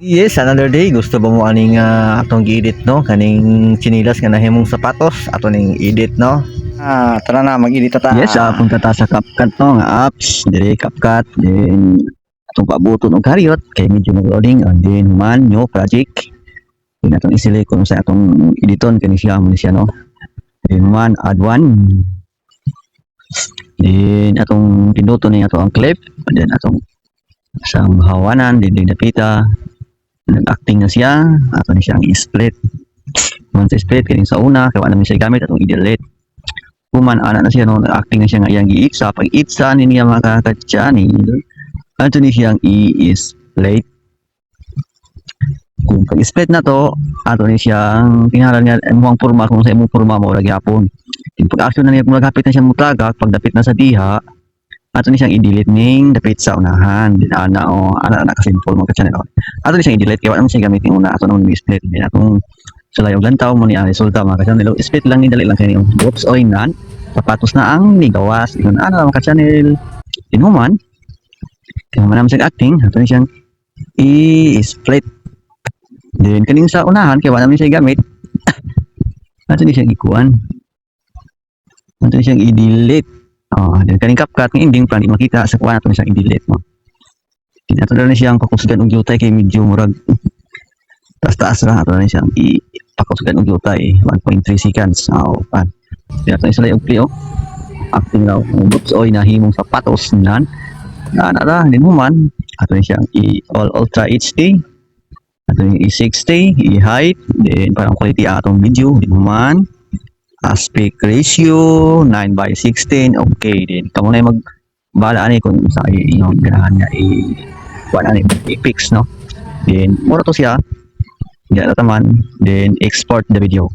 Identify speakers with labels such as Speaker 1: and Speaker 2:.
Speaker 1: Yes, another day. Gusto ba mo aning atong gi-edit no? Kaning chinilas nga nahimong sapatos ato ning edit no? Tara na mag-edit ta.
Speaker 2: Yes, punta ta sa CapCut no, nga apps, diri CapCut, then atong paabuton og karyot kay medyo nag-loading and then man new project. Then atong i-select kung sa atong editon kani siya mo siya no. Then man add one. Then atong pinuto ni ato ang clip, and then atong sang hawanan, then dapita. Nag-acting na siya, ato ni siyang i-split. Once split kani sa una, kay wala na siya gamit atong i-delete. Kuman ana na siya no, acting na siya nga iyang giitsa, pag itsa ni niya makakatsa ni ato ni siyang i-split. Kung pag split na to, ato ni siyang tinghalan nga imong porma, kung sa imong porma mo ra gyapon. Pag action na niya, kung magapit na siya mutagak, pag dapit na sa diha, ato ni siyang i-delete ning dapit sa unahan. Din ana na ka simple mo ka channel. Ato ni siyang i-delete kay wala man siya gamitin una, ato nang i-split din atong sulay og lantaw mo ni ang resulta mga ka-channel. Split lang ni dali lang kay yung oops oy nan sapatos na ang nigawas yun ana mga ka-channel. Tinuman kaya man siya acting, ato ni siyang i-split. Then kaning sa unahan kay wala man siya gamit, ato ni siyang ikuan, ato ni siyang i-delete. Then kaning CapCut ng ending plan di makita sa kuan, ato ni siyang i-delete mo. Then ato na siyang pakusgan og jutay kay medyo murag taas ra, ato na siyang ipakusgan og jutay 1.3 seconds. Pan then ato ni sila og play acting raw oops oy nahimong sapatos nan ana ra. Then human ato ni siyang all ultra HD, ato ni i60 i-height, then parang quality atong video. Then human aspect ratio 9:16. Okay, din kamo na mag bala ani kung sa inyong ganahan nga kuan ani i-fix no. Then mura to siya, diya taman, then export the video.